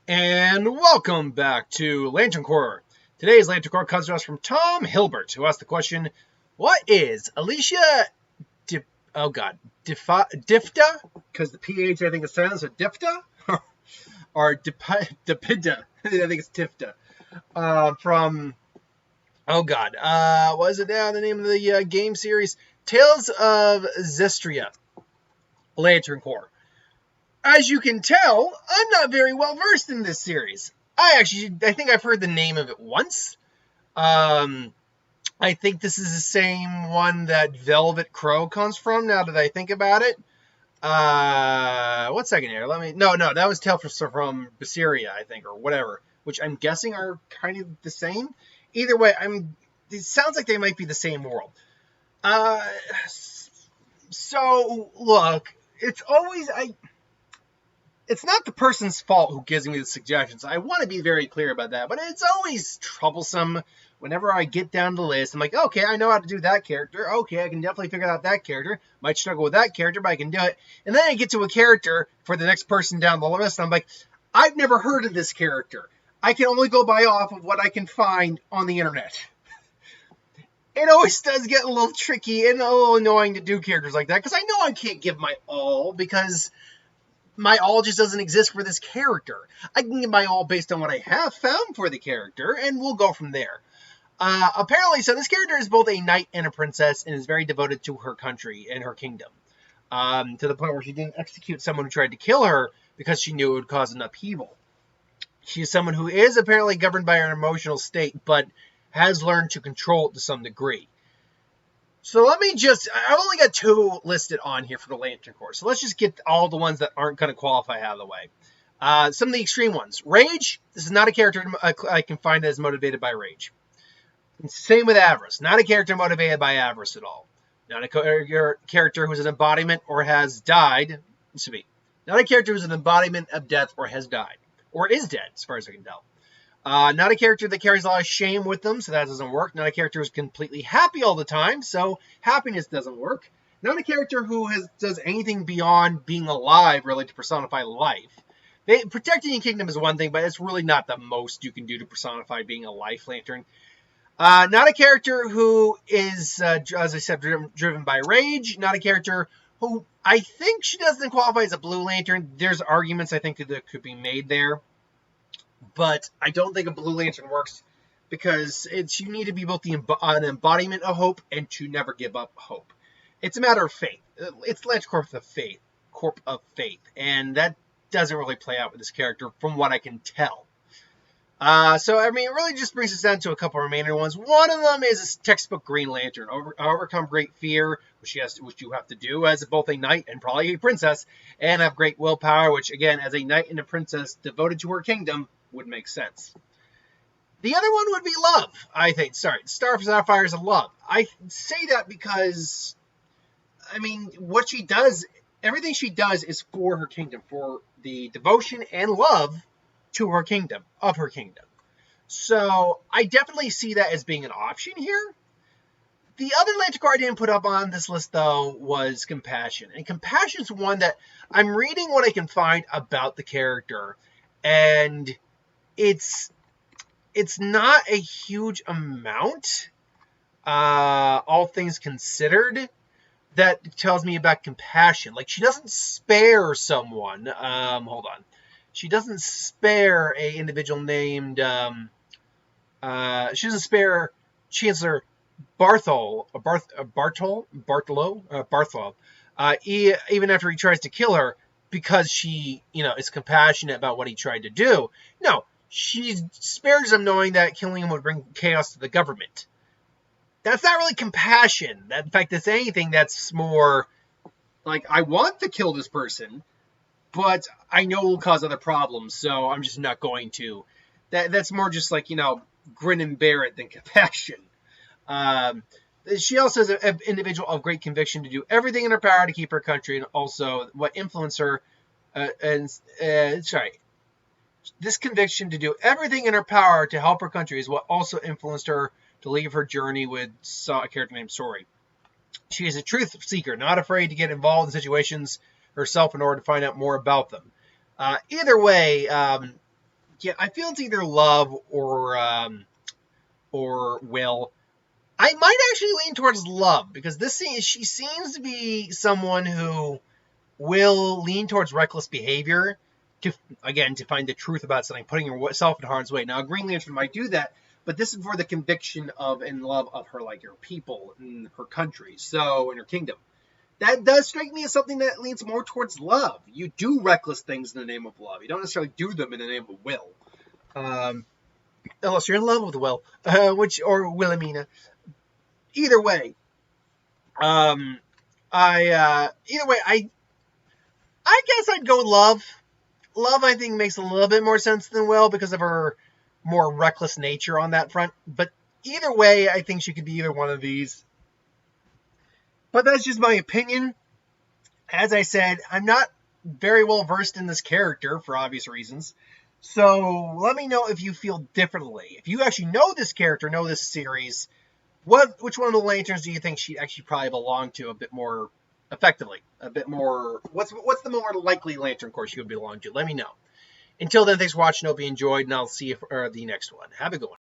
And welcome back to Lantern Corps. Today's Lantern Corps comes to us from Tom Hilbert, who asked the question, what is Alisha Diphda? Because the PH I think is silent, so Diphda? or Diphda. I think it's Diphda. From, what is it now? The name of the game series? Tales of Zestria. Lantern Corps. As you can tell, I'm not very well versed in this series. I think I've heard the name of it once. I think this is the same one that Velvet Crow comes from, now that I think about it. One second here. No, that was Tales from Berseria, I think, or whatever, which I'm guessing are kind of the same. Either way, it sounds like they might be the same world. So, look, it's not the person's fault who gives me the suggestions. I want to be very clear about that, but it's always troublesome whenever I get down the list. I'm like, okay, I know how to do that character. Okay, I can definitely figure out that character. Might struggle with that character, but I can do it. And then I get to a character for the next person down the list, and I'm like, I've never heard of this character. I can only go by off of what I can find on the internet. It always does get a little tricky and a little annoying to do characters like that, because I know I can't give my all, because my all just doesn't exist for this character. I can give my all based on what I have found for the character, and we'll go from there. Apparently, so this character is both a knight and a princess, and is very devoted to her country and her kingdom. To the point where she didn't execute someone who tried to kill her because she knew it would cause an upheaval. She is someone who is apparently governed by her emotional state, but has learned to control it to some degree. So I've only got 2 listed on here for the Lantern Corps. So let's just get all the ones that aren't going to qualify out of the way. Some of the extreme ones. Rage. This is not a character I can find that is motivated by rage. And same with avarice. Not a character motivated by avarice at all. Not a character who's an embodiment or has died. Not a character who's an embodiment of death or has died. Or is dead, as far as I can tell. Not a character that carries a lot of shame with them, so that doesn't work. Not a character who's completely happy all the time, so happiness doesn't work. Not a character who does anything beyond being alive, really, to personify life. Protecting your kingdom is one thing, but it's really not the most you can do to personify being a life lantern. Not a character who is, as I said, driven by rage. Not a character who I think she doesn't qualify as a blue lantern. There's arguments I think that could be made there. But I don't think a blue lantern works, because you need to be both an embodiment of hope and to never give up hope. It's a matter of faith. It's Lantern Corp of Faith, and that doesn't really play out with this character from what I can tell. It really just brings us down to a couple remaining ones. One of them is a textbook Green Lantern. Overcome great fear, which you have to do as both a knight and probably a princess, and have great willpower, which, again, as a knight and a princess devoted to her kingdom, would make sense. The other one would be love, I think. Star Sapphires of love. I say that because, what she does, everything she does is for her kingdom, for the devotion and love to her kingdom, of her kingdom. So I definitely see that as being an option here. The other Lantern Corps I didn't put up on this list, though, was Compassion. And Compassion is one that I'm reading what I can find about the character, and it's not a huge amount, all things considered, that tells me about compassion. Like, she doesn't spare someone. Hold on. She doesn't spare a individual named, she doesn't spare Chancellor Bartholo, even after he tries to kill her, because she, is compassionate about what he tried to do. No, she spares him knowing that killing him would bring chaos to the government. That's not really compassion. In fact, if anything, that's more like, I want to kill this person, but I know it will cause other problems, so I'm just not going to. That's more just like, grin and bear it than compassion. She also is an individual of great conviction to do everything in her power to keep her country, and also what influenced her, this conviction to do everything in her power to help her country is what also influenced her to leave her journey with a character named Sori. She is a truth seeker, not afraid to get involved in situations herself in order to find out more about them. Either way, Yeah, I feel it's either love or will. I might actually lean towards love because she seems to be someone who will lean towards reckless behavior to find the truth about something, putting herself in harm's way. Now, a Green Lantern might do that, but this is for the conviction of and love of her her people in her country, so in her kingdom. That does strike me as something that leans more towards love. You do reckless things in the name of love. You don't necessarily do them in the name of will. Unless you're in love with Will, or Wilhelmina. Either way, I guess I'd go with love. Love, I think, makes a little bit more sense than Will because of her more reckless nature on that front. But either way, I think she could be either one of these. But that's just my opinion. As I said, I'm not very well versed in this character for obvious reasons. So let me know if you feel differently. If you actually know this character, know this series, which one of the Lanterns do you think she'd actually probably belong to a bit more effectively? A bit more. What's the more likely Lantern Corps she would belong to? Let me know. Until then, thanks for watching. Hope you enjoyed, and I'll see you for the next one. Have a good one.